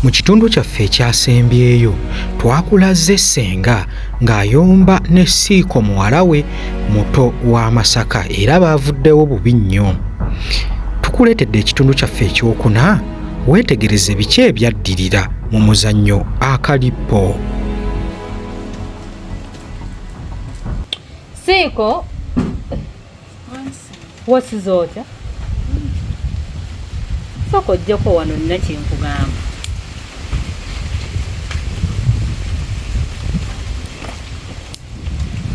Mu kitundu kyaffe ekyasembyeyo twakulaze Ssenga ng'ayomba ne Siiko muwala we muto wa Masaka era baavuddewo bubi nnyo. Tukuleetedde ekitundu kyaffe ekyokuna weetegereze biki ebyaddirira mu muzannyo Akalipo. Siiko wasiza otya? Sooka ojjako wano nina kyenkugamba.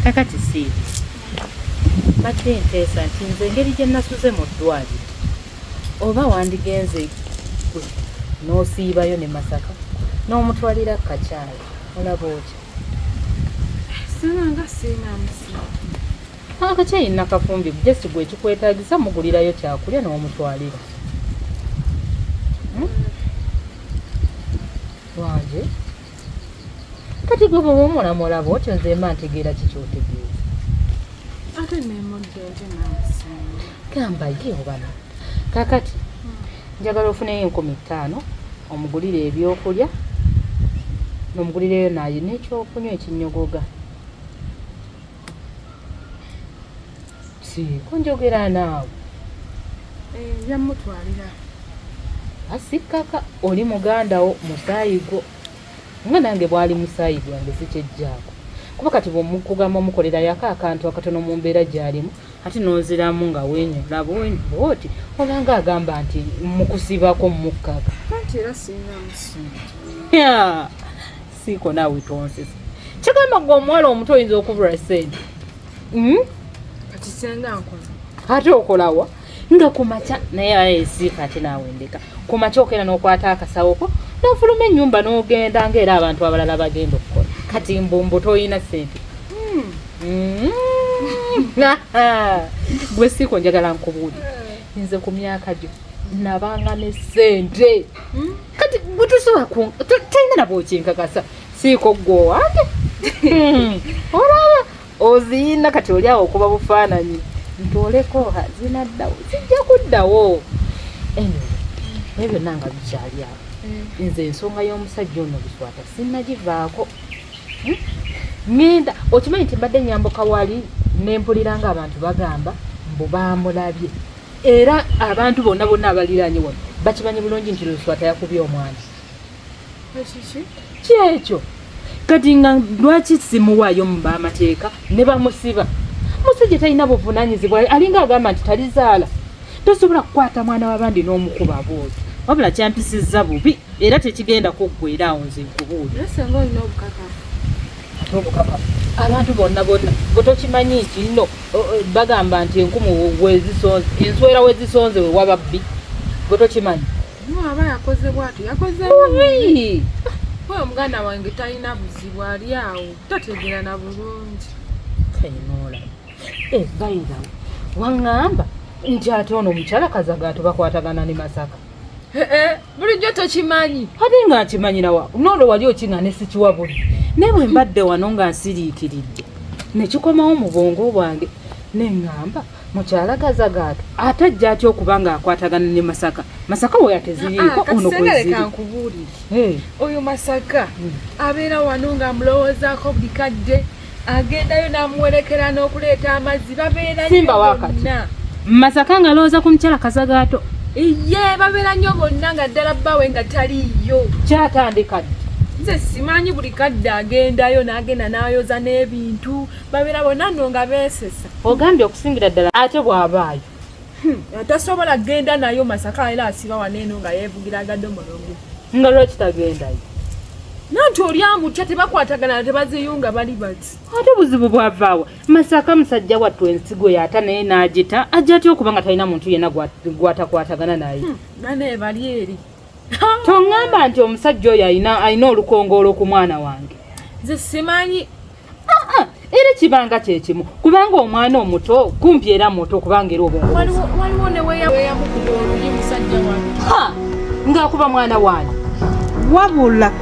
Kakati Siiko, badde nteesa nti nze engeri gye nasuze mu ddwaliro oba wandigenze gwe n'osiibayo ne Masaka n'omutwalira kakyala olaba otya? Sinanga sinaamusiba. Akakyayi nakafumbi just gwe kikwetaagisa mugulirayo kyakulya n'omutwalira. Wanje kati gwe bwe omulamu otyo nze mba ntegeera kikyotegeeza. Ate neemudde nti naamusiba. Gamba ye obana. Kakati njagala ofuneyo 50,000 omugulire ebyokulya n'omugulireyo naye n'ekyokunywa ekinyogoga. Siiko njogera naawe. Yamutwalira. Asikaka oli muganda wo musaayigo. Nga nange bwali musaayi gwange sikyejjaako. Kuba kati bw'omukugamba mukolera yaka akantu akatono mu mbeera gy'alimu ate n'oziramu nga weenyula bwoti olanga agamba nti mukusibako mukkaka. Anti era sinaamusiba. Ya Siiko naawe tonsesa. Kigamba gwe omuwala omuto oyinza okubula ssente. Kati Ssenga nkola. Ate okolawa nga kumaca naye Siiko ate naawe ndeka. Kumaca okera n'okwata akasawo ko n'ofuluma ennyumba n'ogenda ng'era abantu abalala bagenda okukola. Kati mbumbu toyina ssente. Gwe Siiko njagala nkubuulire. Nze ku myaka gyo nabanga ne ssente. Kati gwe tosobola tolina na bw'okinkakasa. Siiko gwe owange. Olaba oziyina kati oli awo okuba bufaananyi. Ntoleko zinaddawo zijja kuddawo. Ebyo nanga bikyali awo. Nze ensonga y'omusajja ono Biswata sinnagivaako. Ngenda okimanyi nti mbadde nyambuka wali n'empulira ng'abantu bagamba mbu baamulabye. Era abantu bonna abaliraanye wano bakimanyi bulungi nti Biswata yakubye omwana. Kyekyo kati nga lwaki simuwaayo mu b'amateeka ne bamusiba? Musajja talina buvunaanyizibwa alinga agamba nti talizaala. Tosobola kukwata mwana w'abandi n'omukuba bwoti. Wabula kyampisizza bubi era tekigenda kuggwera awo nze nkubuulira. Ssenga olina obukakafu. Abantu bonna bwe tokimanyi nti nno bagamba nti enkumu wezisonze enswera wezisonze we waba bbi. Bwe tokimanyi. Aba yakoze bw'atyo yakoze bubi. Omuganda wange talina buzibu ali awo tategeera na bulungi. Kainola. Bayira waŋŋamba nti ate ono omukyala Kazagaato bakwatagana ne Masaka. Bulijjo tokimanyi. Ate nga nkimanyirawa n'olwo wali okinga ne sikiwabuli. Naye bwe mbadde wano nga nsiriikiridde ne kikomawo mu bwongo bwange ne ŋŋamba mukyala Kazagaato ate ajja atya okuba ng'akwatagana ne Masaka. Masaka we yateziriiko ono kweziri. Leka nkubuulire. Oyo Masaka abeera wano ng'amulowoozaako buli kadde. Agendayo n'amuwerekera n'okuleeta amazzi babeera Simba wakati. Masaka ng'alowooza ku mukyala Kazagaato. Ye babeera nnyo bonna nga ddala bbawe nga taliiyo. Kyatandika ddi? Nze simanyi buli kadde agendayo n'agenda n'ayoza n'ebintu babeera bonna nno nga beesesa. Ogambye okusingira ddala ate bw'abaayo. Tasobola kgenda nayo Masaka era asiba waneeno nga yeevugira agadomolo ge. Nga lwaki tagendayo? Nanti oli amutya tebakwatagana tebaziyunga bali bati. Ate buzibu bwavaawa. Masaka musajja wattu ensigo yaata naye n'agita ajja atya okuba nga talina muntu yenna gwatakwatagana naye. Bane bali eri. Toŋŋamba nti omusajja oyo alina olukongolo ku mwana wange. Nze simanyi. Era kibanga kye kimu kubanga omwana omuto kumpi era muto kubanga era obwongo. Waliwo ne weeyamukuba oluyi musajja wange. Ng'akuba mwana wange. Wabula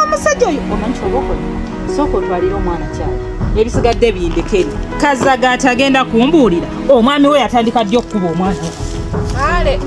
omusajja oyo omanyi kyobaokola sooka otwalira omwana kyali ebisigadde bindekeri Kazagaato agenda kumbuulira omwami we yatandika ddi okukuba omwana. Ale